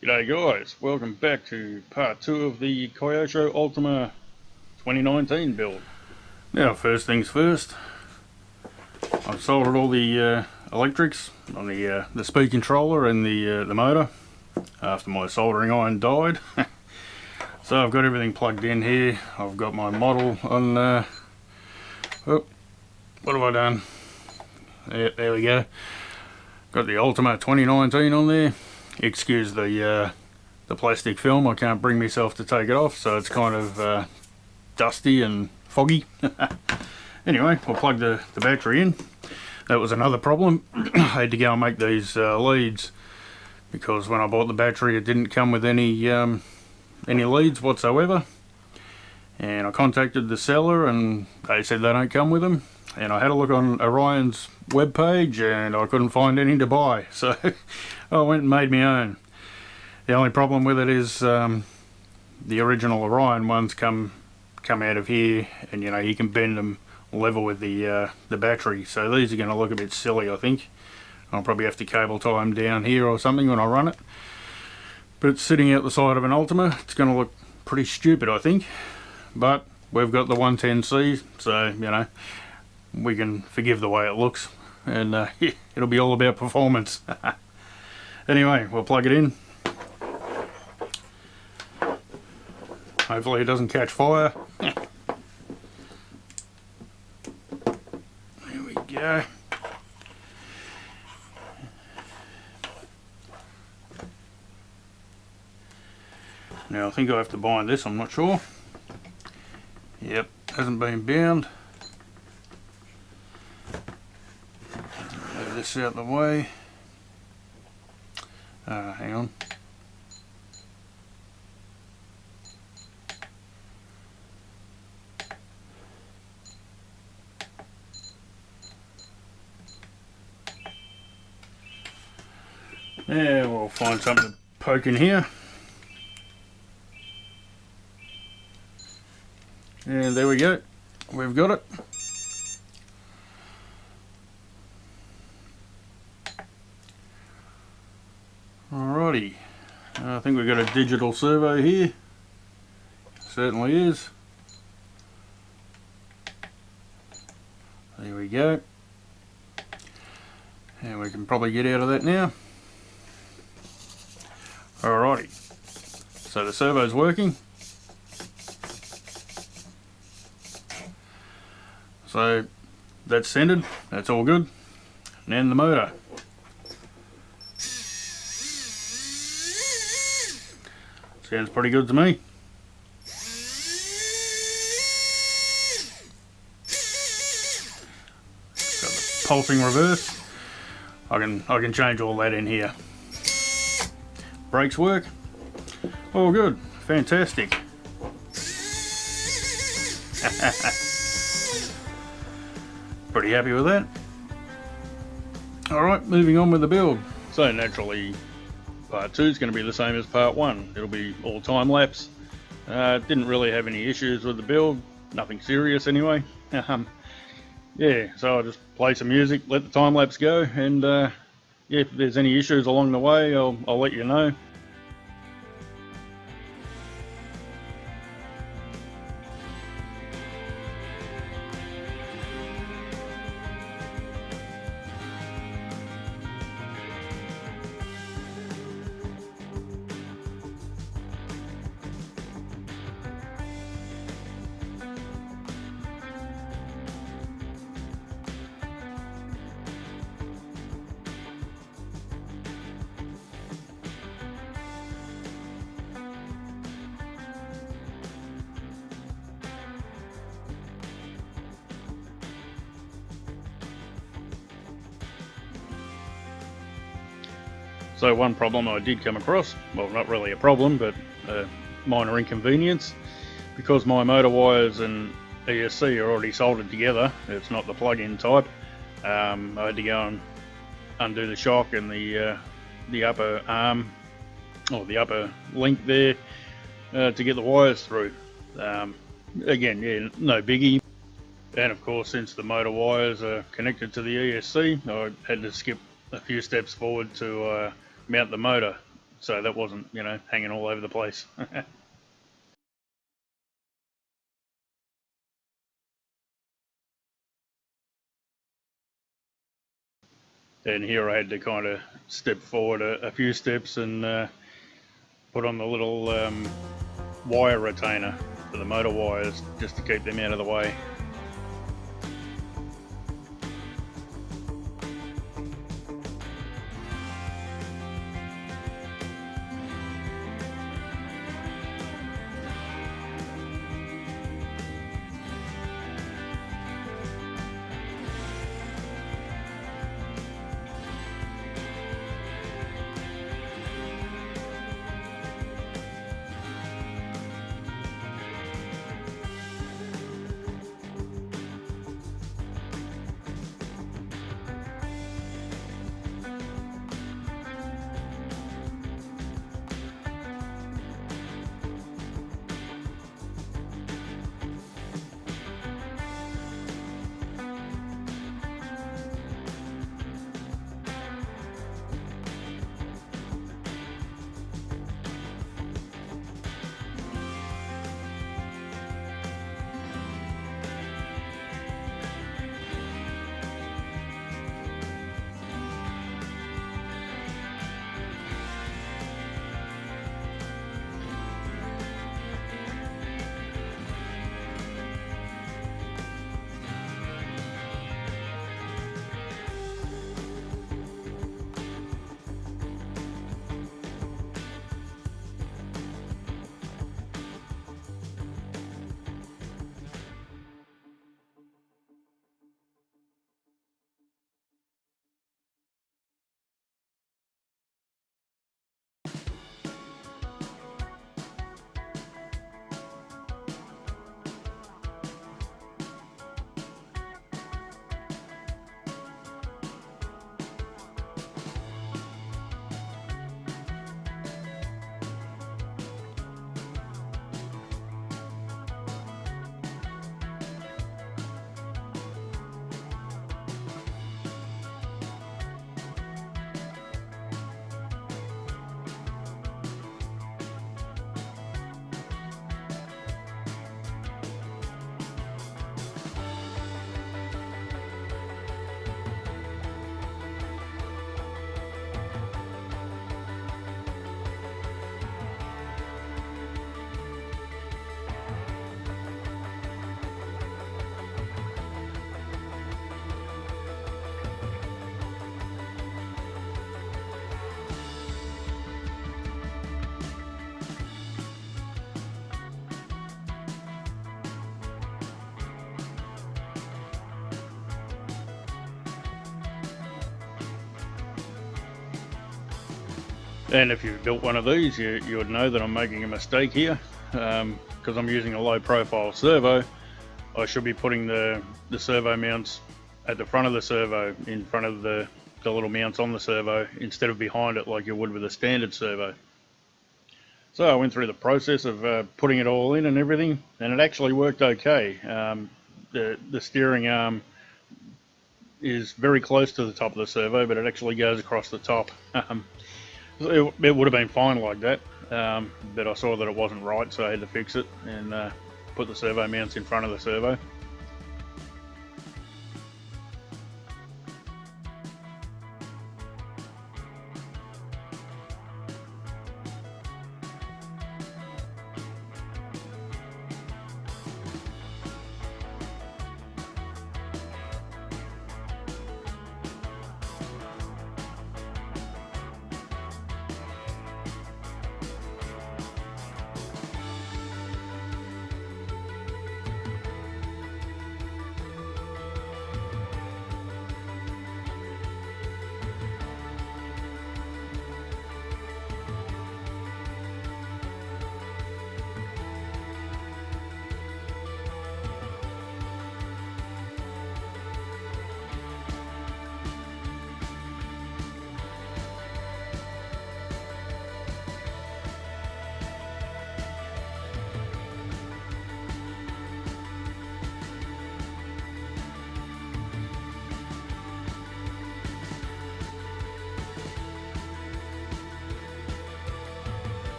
G'day guys, welcome back to part 2 of the Kyosho Ultima 2019 build. Now first things first, I've soldered all the electrics on the speed controller and the motor after my soldering iron died. So I've got everything plugged in here. I've got my model on, oh, what have I done? There we go. Got the Ultima 2019 on there. Excuse the plastic film, I can't bring myself to take it off, so it's kind of dusty and foggy. Anyway, we'll plug the battery in. That was another problem. I had to go and make these leads, because when I bought the battery it didn't come with any leads whatsoever. And I contacted the seller and they said they don't come with them. And I had a look on Orion's webpage and I couldn't find any to buy, so I went and made my own. The only problem with it is the original Orion ones come out of here, and you know you can bend them level with the battery. So these are going to look a bit silly, I think. I'll probably have to cable tie them down here or something when I run it. But sitting out the side of an Ultima, it's going to look pretty stupid, I think. But we've got the 110C, so you know we can forgive the way it looks, and it'll be all about performance. Anyway, we'll plug it in. Hopefully it doesn't catch fire. There we go. Now I think I have to bind this, I'm not sure. Yep, hasn't been bound. Move this out of the way. Hang on. Yeah, we'll find something to poke in here. And there we go. We've got it. Alrighty. I think we've got a digital servo here. Certainly is. There we go. And we can probably get out of that now. Alrighty, so the servo's working. So that's centered, that's all good. And then the motor. Sounds pretty good to me. Got the pulsing reverse. I can change all that in here. Brakes work. All good. Fantastic. Pretty happy with that. Alright, moving on with the build. So naturally, part 2 is going to be the same as part 1. It'll be all time-lapse. Didn't really have any issues with the build. Nothing serious anyway. Yeah, so I'll just play some music, let the time-lapse go, and yeah, if there's any issues along the way, I'll let you know. So one problem I did come across, well not really a problem, but a minor inconvenience, because my motor wires and ESC are already soldered together, it's not the plug-in type. I had to go and undo the shock and the upper arm, or the upper link there, to get the wires through. Again, yeah, no biggie. And of course, since the motor wires are connected to the ESC, I had to skip a few steps forward to mount the motor. so that wasn't, you know, hanging all over the place. And here I had to kind of step forward a few steps and put on the little wire retainer for the motor wires just to keep them out of the way. And if you've built one of these, you would know that I'm making a mistake here, because I'm using a low profile servo. I should be putting the servo mounts at the front of the servo, in front of the little mounts on the servo, instead of behind it like you would with a standard servo. So I went through the process of putting it all in and everything, and it actually worked okay. The steering arm is very close to the top of the servo, but it actually goes across the top. It would have been fine like that, but I saw that it wasn't right, so I had to fix it and put the servo mounts in front of the servo.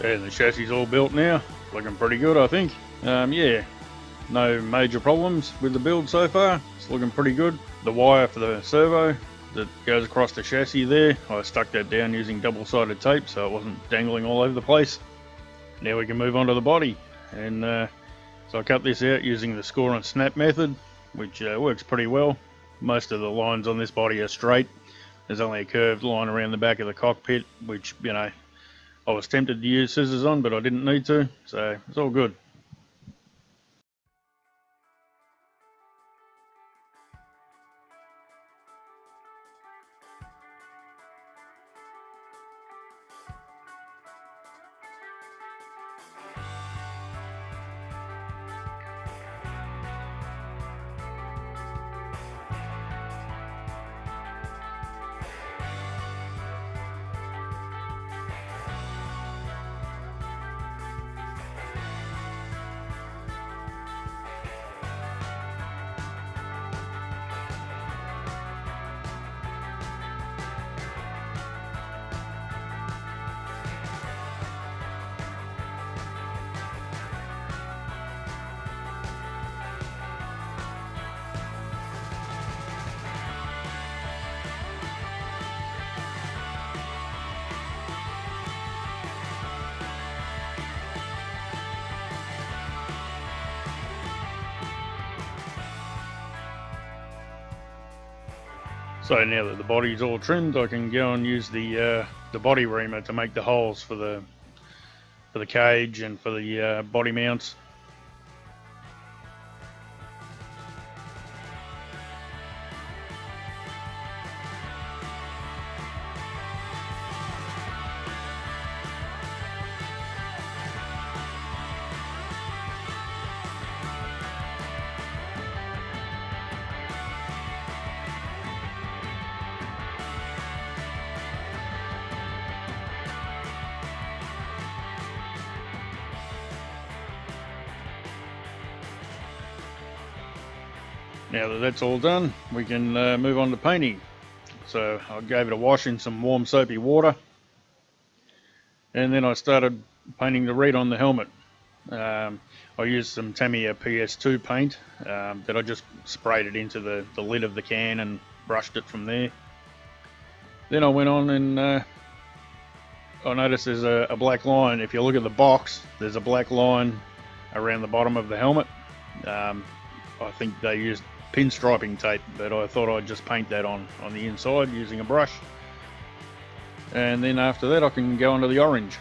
And the chassis is all built now, looking pretty good I think. Yeah, no major problems with the build so far, it's looking pretty good. The wire for the servo that goes across the chassis there, I stuck that down using double-sided tape so it wasn't dangling all over the place. Now we can move on to the body, and so I cut this out using the score and snap method, which works pretty well. Most of the lines on this body are straight. There's only a curved line around the back of the cockpit, which, you know, I was tempted to use scissors on, but I didn't need to, so it's all good. So now that the body's all trimmed, I can go and use the body reamer to make the holes for the cage and for the body mounts. Now that that's all done, we can move on to painting. So I gave it a wash in some warm soapy water, and then I started painting the red on the helmet. I used some Tamiya PS2 paint that I just sprayed it into the lid of the can and brushed it from there. Then I went on and I noticed there's a black line. If you look at the box, there's a black line around the bottom of the helmet. I think they used pinstriping tape, but I thought I'd just paint that on the inside using a brush. And then after that I can go onto the orange.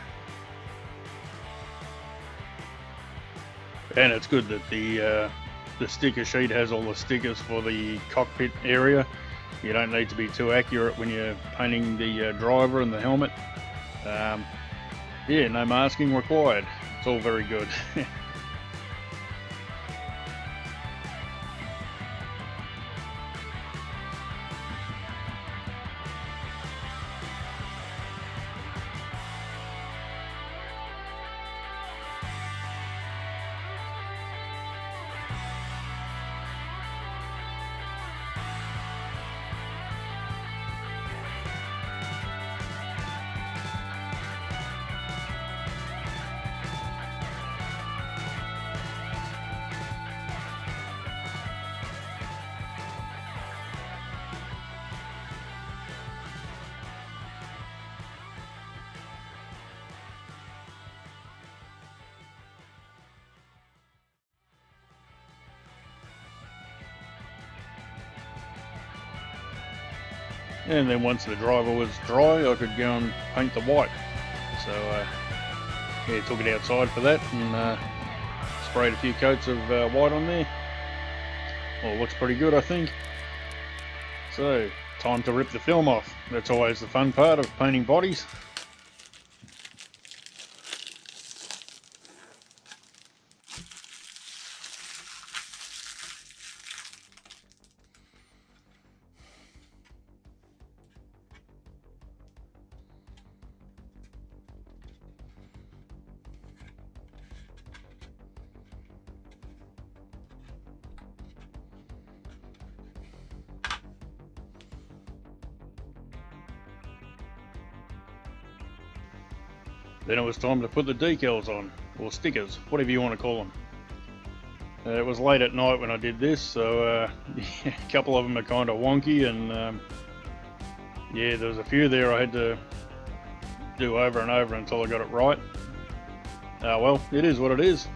And it's good that the sticker sheet has all the stickers for the cockpit area. You don't need to be too accurate when you're painting the driver and the helmet. Yeah, no masking required. It's all very good. And then once the driver was dry, I could go and paint the white. So yeah, took it outside for that and sprayed a few coats of white on there. Well, it looks pretty good, I think. So, time to rip the film off. That's always the fun part of painting bodies. Then it was time to put the decals on, or stickers, whatever you want to call them. It was late at night when I did this, so a couple of them are kind of wonky, and yeah, there was a few there I had to do over and over until I got it right. Well, it is what it is.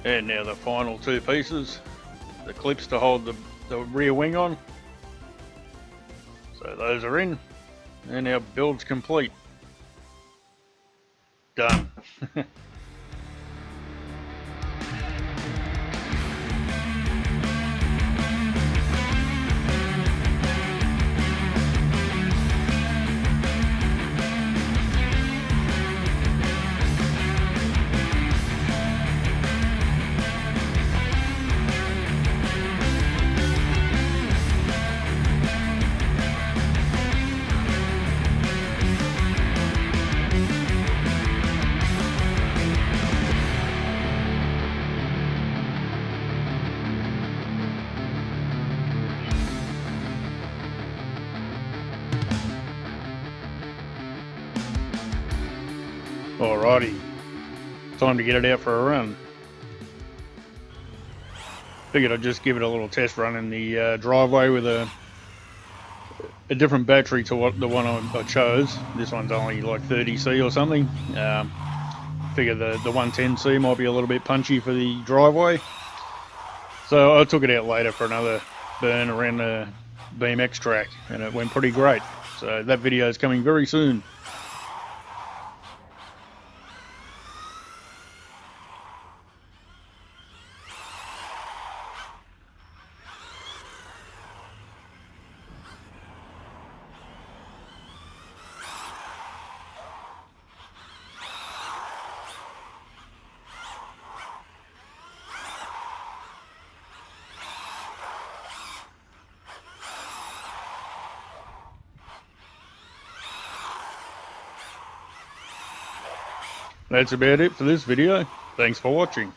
And now the final two pieces, the clips to hold the rear wing on. So those are in, and our build's complete. Done. Alrighty, time to get it out for a run. Figured I'd just give it a little test run in the driveway with a different battery to what the one I chose. This one's only like 30C or something. Figure the 110C might be a little bit punchy for the driveway. So I took it out later for another burn around the BMX track, and it went pretty great. So that video is coming very soon. That's about it for this video. Thanks for watching.